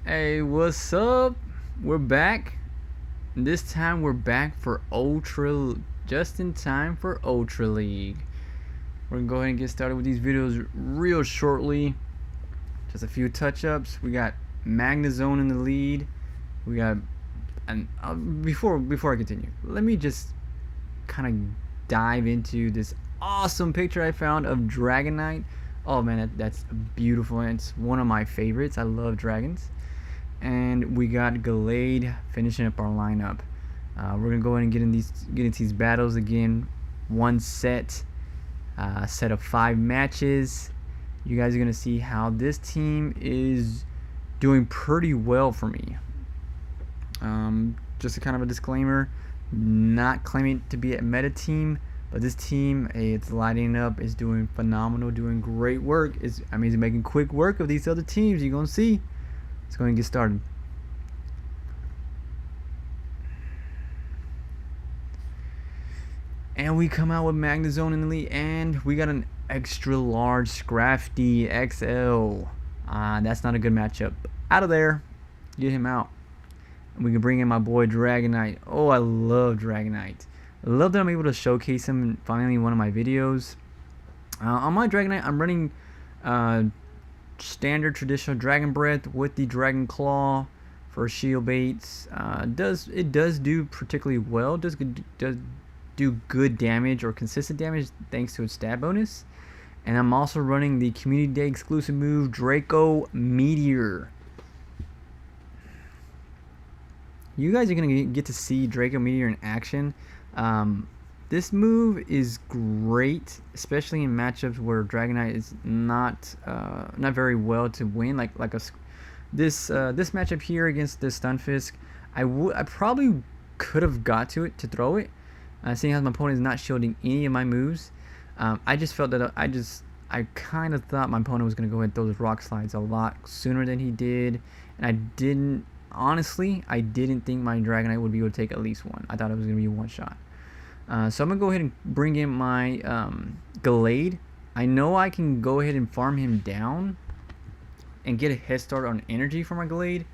Hey, what's up? We're back. This time we're back for Ultra, just in time for Ultra League. We're gonna go ahead and get started with these videos real shortly. Just a few touch-ups. We got Magnezone in the lead. We got, and before I continue, let me just kind of dive into this awesome picture I found of Dragonite. Oh man, that's beautiful, and it's one of my favorites. I love dragons. And we got Gallade finishing up our lineup. We're gonna go ahead and get into these battles again. One set, set of 5 matches. You guys are gonna see how this team is doing pretty well for me. Just a kind of a disclaimer, not claiming to be a meta team, but this team, it's lighting up, is doing phenomenal, doing great work. It's making quick work of these other teams. You're gonna see. Let's go ahead and get started. And we come out with Magnezone in the lead, and we got an extra large Scrafty XL. That's not a good matchup. Out of there. Get him out. And we can bring in my boy Dragonite. Oh, I love Dragonite. I love that I'm able to showcase him finally in one of my videos. On my Dragonite, I'm running standard traditional Dragon Breath with the Dragon Claw for shield baits. It does do particularly well. Does do good damage or consistent damage thanks to its stat bonus. And I'm also running the Community Day exclusive move Draco Meteor. You guys are gonna get to see Draco Meteor in action. This move is great, especially in matchups where Dragonite is not very well to win. This matchup here against this Stunfisk, I probably could have got to it to throw it, seeing as my opponent is not shielding any of my moves. I just felt that I kind of thought my opponent was gonna go ahead and throw those rock slides a lot sooner than he did, and I didn't think my Dragonite would be able to take at least one. I thought it was gonna be a one shot. So I'm going to go ahead and bring in my Gallade. I know I can go ahead and farm him down and get a head start on energy for my Gallade.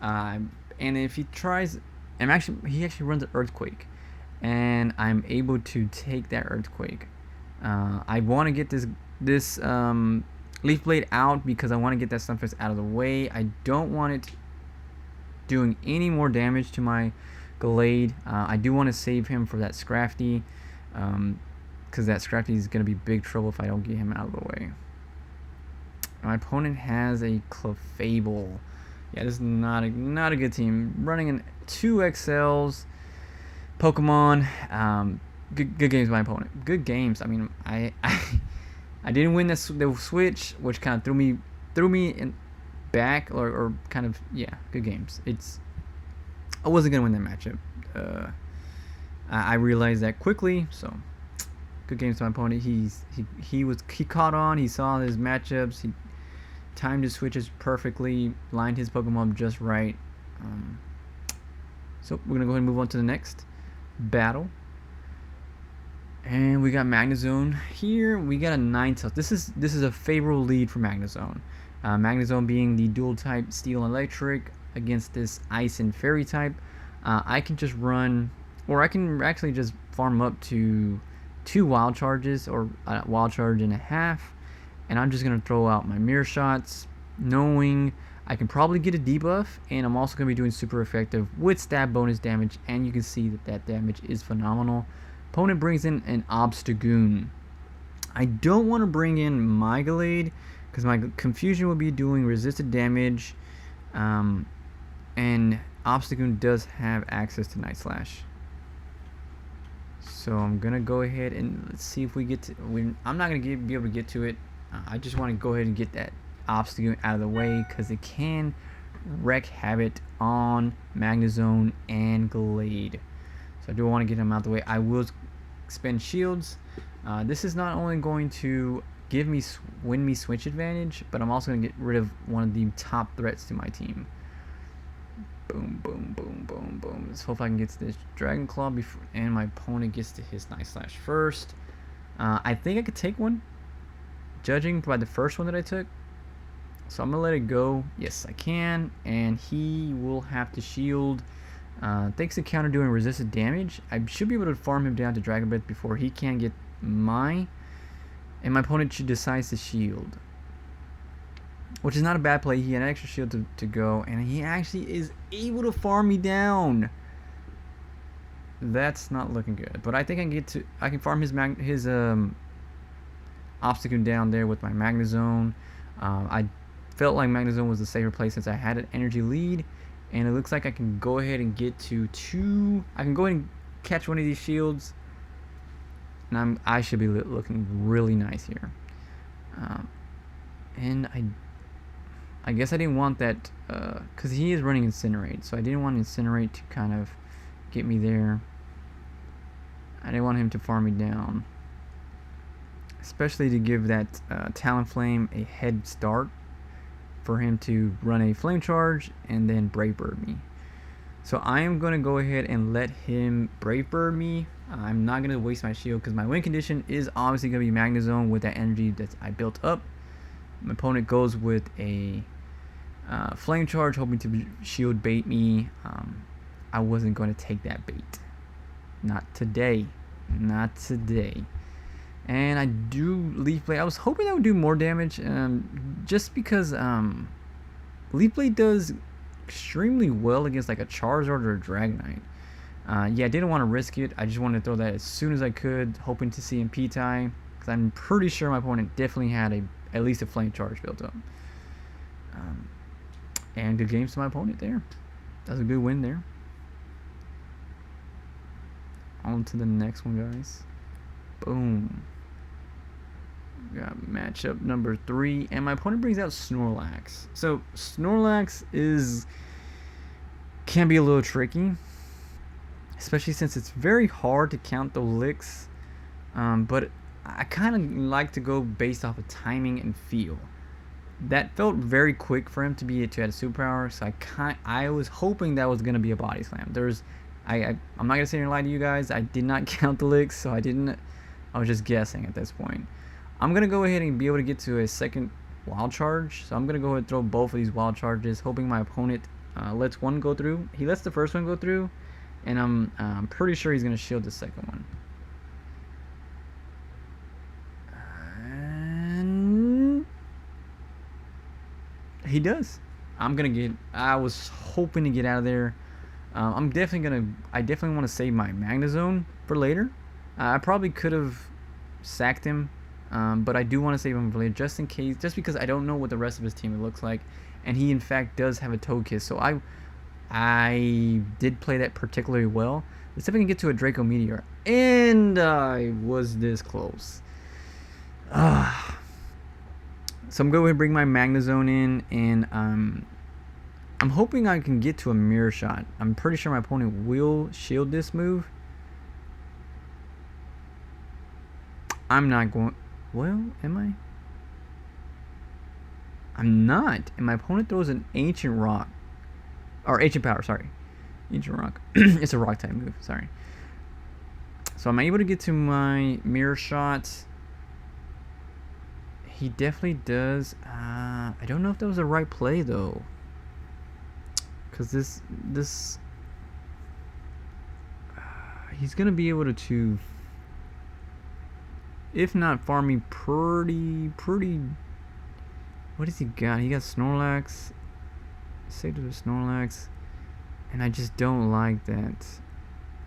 And if he tries, he actually runs an Earthquake. And I'm able to take that Earthquake. I want to get this Leaf Blade out because I want to get that Stunfisk out of the way. I don't want it doing any more damage to my Gallade. I do want to save him for that Scrafty, because that Scrafty is going to be big trouble if I don't get him out of the way. My opponent has a Clefable. Yeah, this is not a good team. Running in 2 XLs, Pokemon. Good games by my opponent. Good games. I mean, I didn't win the switch, which kind of threw me in back or kind of, yeah, good games. I wasn't gonna win that matchup. I realized that quickly, so good games to my opponent. He caught on. He saw his matchups. He timed his switches perfectly, lined his Pokemon up just right. So we're gonna go ahead and move on to the next battle. And we got Magnezone here. We got a 9-tail. This is a favorable lead for Magnezone. Magnezone being the dual type Steel and Electric against this Ice and Fairy type. I can just run, or I can actually just farm up to 2 Wild Charges, or a Wild Charge and a half, and I'm just going to throw out my Mirror Shots, knowing I can probably get a debuff, and I'm also going to be doing super effective with stab bonus damage, and you can see that damage is phenomenal. Opponent brings in an Obstagoon. I don't want to bring in my Gallade, because my Confusion will be doing resisted damage, and Obstagoon does have access to Night Slash. So I'm gonna go ahead and let's see if we get to. I'm not gonna be able to get to it. I just want to go ahead and get that Obstagoon out of the way because it can wreak havoc on Magnezone and Gallade. So I do want to get him out of the way. I will spend shields. This is not only going to win me switch advantage, but I'm also going to get rid of one of the top threats to my team. Boom, boom, boom, boom, boom. Let's hope I can get to this Dragon Claw before, and my opponent gets to his Night Slash first. I think I could take one, judging by the first one that I took. So I'm gonna let it go. Yes, I can, and he will have to shield. Thanks to counter doing resisted damage, I should be able to farm him down to Dragon Breath before he can get my. And my opponent should decide to shield, which is not a bad play. He had an extra shield to go, and he actually is able to farm me down. That's not looking good, but I think I can farm his obstacle down there with my Magnezone. I felt like Magnezone was the safer play since I had an energy lead, and it looks like I can go ahead and get to 2. I can go ahead and catch one of these shields, and I should be looking really nice here. And I guess I didn't want that because he is running Incinerate, so I didn't want Incinerate to kind of get me there. I didn't want him to farm me down, especially to give that Talonflame a head start for him to run a Flame Charge and then Brave Bird me. So I am going to go ahead and let him Brave Bird me. I'm not going to waste my shield because my win condition is obviously going to be Magnezone with that energy that I built up. My opponent goes with a Flame Charge, hoping to shield bait me. I wasn't going to take that bait. Not today. Not today. And I do Leaf Blade. I was hoping that would do more damage, just because Leaf Blade does extremely well against like a Charizard or a Dragonite. Yeah, I didn't want to risk it. I just wanted to throw that as soon as I could, hoping to see CMP tie, because I'm pretty sure my opponent definitely had at least a Flame Charge built up. And good games to my opponent there. That's a good win there. On to the next one, guys. Boom. Got matchup number 3, and my opponent brings out Snorlax. So Snorlax can be a little tricky, especially since it's very hard to count the licks. But I kind of like to go based off of timing and feel. That felt very quick for him to have a superpower, so I was hoping that was gonna be a body slam. I'm not gonna sit here and lie to you guys. I did not count the licks, so I was just guessing at this point. I'm gonna go ahead and be able to get to a second wild charge, so I'm gonna go ahead and throw both of these wild charges, hoping my opponent lets one go through. He lets the first one go through, and I'm pretty sure he's gonna shield the second one. And he does. I was hoping to get out of there. I definitely want to save my Magnezone for later. I probably could have sacked him, but I do want to save him for later, just in case, just because I don't know what the rest of his team looks like, and he in fact does have a Togekiss, so I did play that particularly well. Let's see if I can get to a Draco Meteor, and I was this close. So I'm going to go ahead and bring my Magnezone in, and I'm hoping I can get to a Mirror Shot. I'm pretty sure my opponent will shield this move. I'm not going... Well, am I? I'm not. And my opponent throws an Ancient Rock. Or Ancient Power, sorry. Ancient Rock. It's a Rock type move, sorry. So I'm able to get to my Mirror Shot. He definitely does. I don't know if that was the right play, though. Because this he's going to be able to, if not farm me pretty, what does he got? He got Snorlax, saved with Snorlax, and I just don't like that.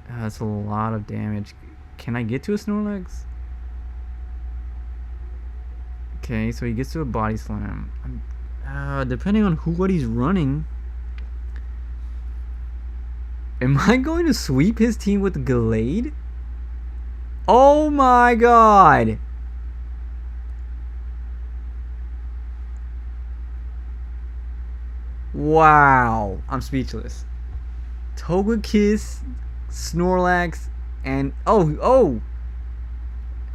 That's a lot of damage. Can I get to a Snorlax? Okay, so he gets to a Body Slam. Depending on what he's running, am I going to sweep his team with Gallade? Oh my god! Wow, I'm speechless. Togekiss, Snorlax, and oh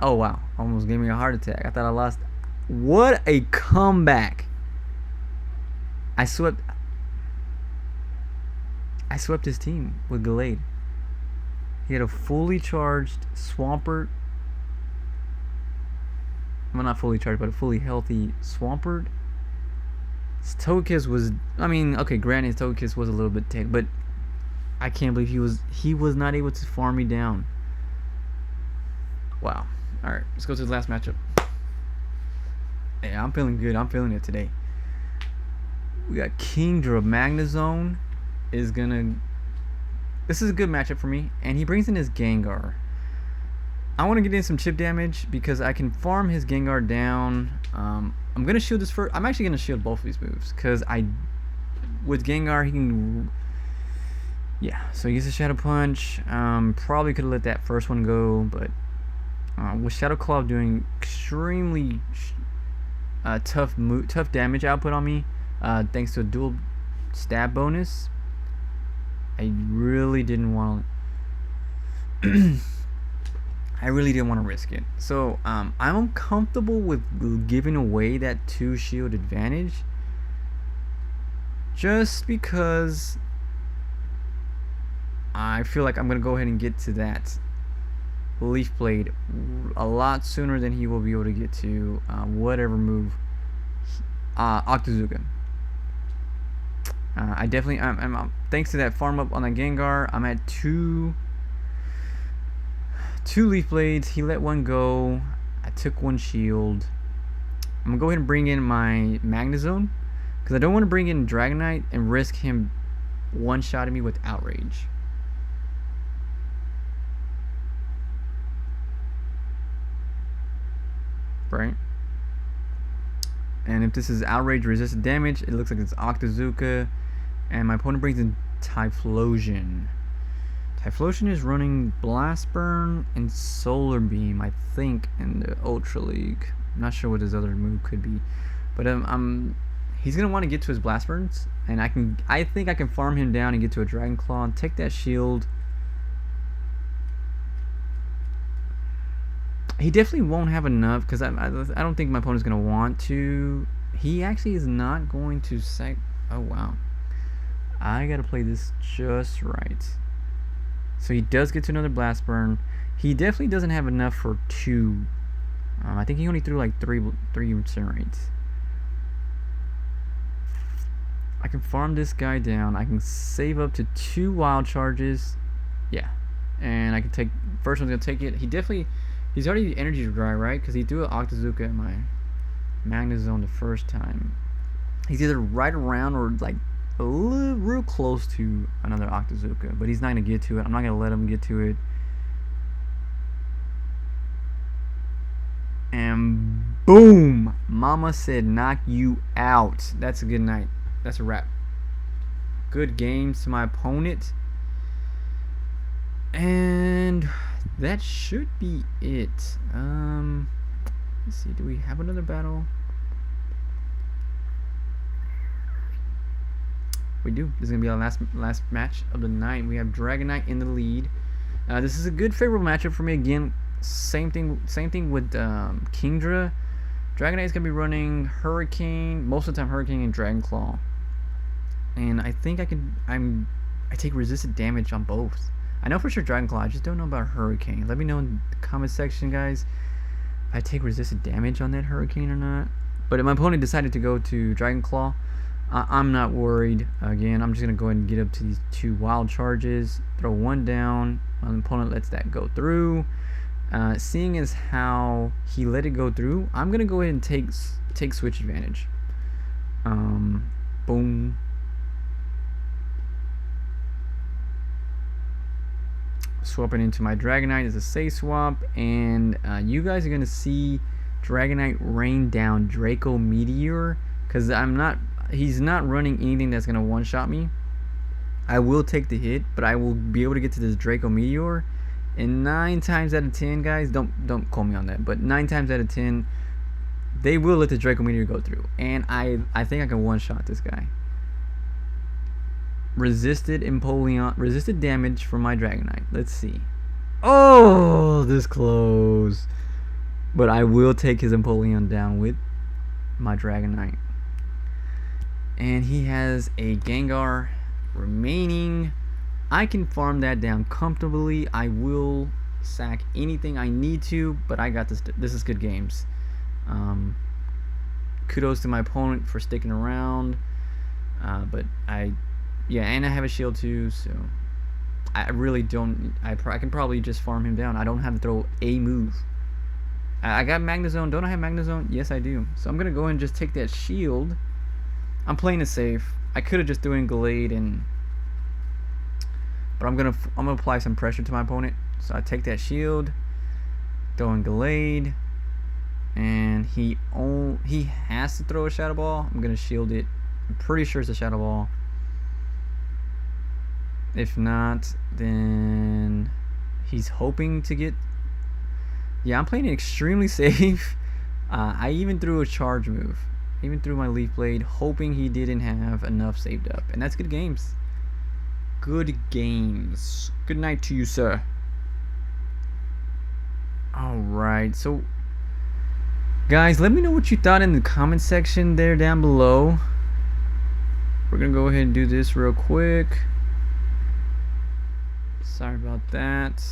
wow, almost gave me a heart attack. I thought I lost. What a comeback! I swept his team with Gallade. He had a fully charged Swampert. Well, not fully charged, but a fully healthy Swampert. Togekiss was, I mean, okay, granted Togekiss was a little bit tech, but I can't believe he was not able to farm me down. Wow. All right, let's go to the last matchup. Yeah, I'm feeling good. I'm feeling it today. We got Kingdra. Magnezone is gonna. This is a good matchup for me, and he brings in his Gengar. I want to get in some chip damage because I can farm his Gengar down. I'm gonna shield this first. I'm actually gonna shield both of these moves because with Gengar he can. Yeah, so he gets a Shadow Punch. Probably could have let that first one go, but with Shadow Claw doing extremely tough damage output on me, thanks to a dual stab bonus, I really didn't want to. I really didn't want to risk it. So I'm uncomfortable with giving away that 2 shield advantage, just because I feel like I'm gonna go ahead and get to that Leaf Blade a lot sooner than he will be able to get to whatever move Octazooka. I definitely I'm thanks to that farm up on the Gengar, I'm at two Leaf Blades. He let one go. I took 1 shield. I'm gonna go ahead and bring in my Magnezone because I don't want to bring in Dragonite and risk him one-shotting me with Outrage. Right? And if this is Outrage resistant damage, it looks like it's Octazooka, and my opponent brings in Typhlosion. Typhlosion is running Blast Burn and Solar Beam, I think, in the Ultra League. I'm not sure what his other move could be, but he's gonna want to get to his Blast Burns, and I think I can farm him down and get to a Dragon Claw and take that shield. He definitely won't have enough because I don't think my opponent's gonna want to. He actually is not going to oh wow, I gotta play this just right. So he does get to another Blast Burn. He definitely doesn't have enough for 2. I think he only threw like 3 Incinerates. I can farm this guy down. I can save up to 2 Wild Charges. Yeah, and I can take first one's gonna take it. He's already energy dry, right? Because he threw an Octazooka in my Magnezone the first time. He's either right around or like a little real close to another Octazooka, but he's not gonna get to it. I'm not gonna let him get to it. And boom! Mama said knock you out. That's a good night. That's a wrap. Good games to my opponent. And that should be it. Let's see, do we have another battle? We do. This is gonna be our last match of the night. We have Dragonite in the lead. This is a good favorable matchup for me. Again, same thing with Kingdra. Dragonite is gonna be running Hurricane, most of the time Hurricane and Dragon Claw. And I think I take resistant damage on both. I know for sure Dragon Claw, I just don't know about Hurricane. Let me know in the comment section, guys, if I take resistant damage on that Hurricane or not. But if my opponent decided to go to Dragon Claw, I'm not worried. Again, I'm just going to go ahead and get up to these 2 Wild Charges, throw 1 down. My opponent lets that go through. Seeing as how he let it go through, I'm going to go ahead and take switch advantage. Boom. Swapping into my Dragonite as a safe swap, and you guys are gonna see Dragonite rain down Draco Meteor because he's not running anything that's gonna one-shot me. I will take the hit, but I will be able to get to this Draco Meteor, and 9 times out of 10, guys, don't quote me on that, but 9 times out of 10 they will let the Draco Meteor go through, and I think I can one-shot this guy. Resisted damage from my Dragonite. Let's see. Oh, this close. But I will take his Empoleon down with my Dragonite. And he has a Gengar remaining. I can farm that down comfortably. I will sack anything I need to, but I got this. This is good games. kudos to my opponent for sticking around. But yeah, and I have a shield too, so I really don't. I can probably just farm him down. I don't have to throw a move. I got Magnezone. Don't I have Magnezone? Yes, I do. So I'm gonna go ahead and just take that shield. I'm playing it safe. I could have just threw in Gallade but I'm gonna apply some pressure to my opponent. So I take that shield, throw in Gallade, and he has to throw a Shadow Ball. I'm gonna shield it. I'm pretty sure it's a Shadow Ball. If not, then he's hoping to get. Yeah, I'm playing it extremely safe. I even threw a charge move. I even threw my Leaf Blade, hoping he didn't have enough saved up. And that's good games. Good games. Good night to you, sir. Alright, so guys, let me know what you thought in the comment section there down below. We're gonna go ahead and do this real quick. Sorry about that.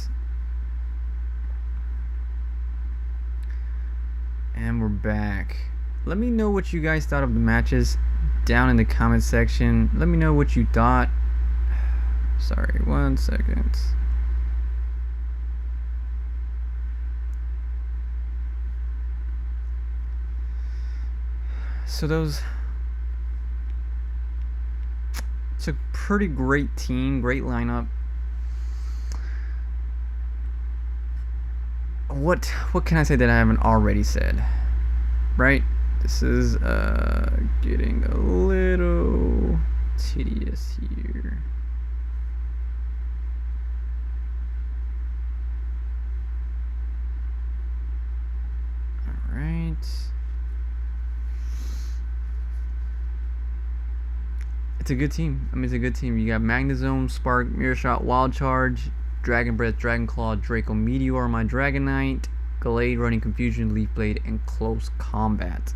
And we're back. Let me know what you guys thought of the matches down in the comment section. Let me know what you thought. Sorry, 1 second. So it's a pretty great team, great lineup. What can I say that I haven't already said? Right? This is getting a little tedious here. All right. It's a good team. I mean, it's a good team. You got Magnezone, Spark, Mirror Shot, Wild Charge, Dragon Breath, Dragon Claw, Draco Meteor, my Dragonite, Gallade, Running Confusion, Leaf Blade, and Close Combat.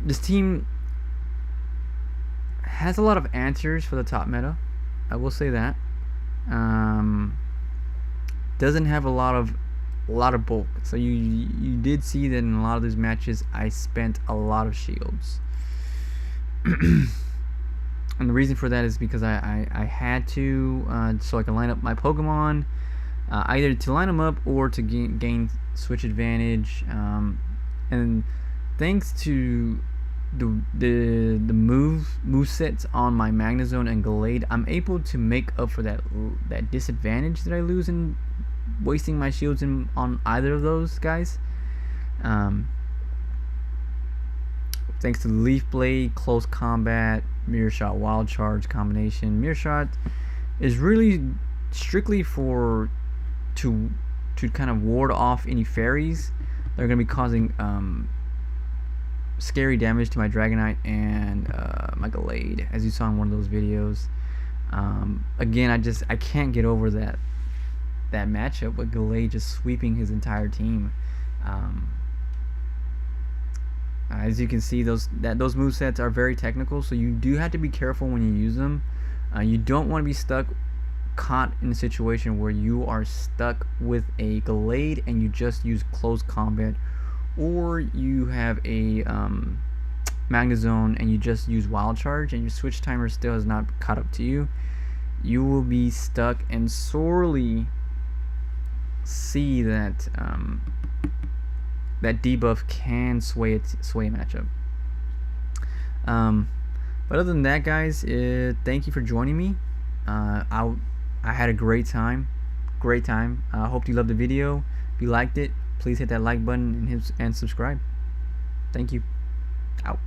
This team has a lot of answers for the top meta. I will say that. Doesn't have a lot of bulk. So you did see that in a lot of these matches, I spent a lot of shields. And the reason for that is because I had to, so I can line up my Pokemon, either to line them up or to gain switch advantage. And thanks to the move sets on my Magnezone and Gallade, I'm able to make up for that disadvantage that I lose in wasting my shields on either of those guys. Thanks to Leaf Blade, Close Combat, Mirror Shot, Wild Charge combination. Mirror Shot is really strictly to kind of ward off any fairies that are going to be causing scary damage to my Dragonite and my Gallade, as you saw in one of those videos. Again, I can't get over that matchup with Gallade just sweeping his entire team. As you can see, those movesets are very technical, so you do have to be careful when you use them. You don't want to be caught in a situation where you are stuck with a Gallade and you just use Close Combat, or you have a Magnezone and you just use Wild Charge and your switch timer still has not caught up to you. You will be stuck and sorely see that that debuff can sway a matchup. But other than that, guys, thank you for joining me. I had a great time. I hope you loved the video. If you liked it, please hit that like button and subscribe. Thank you. Out.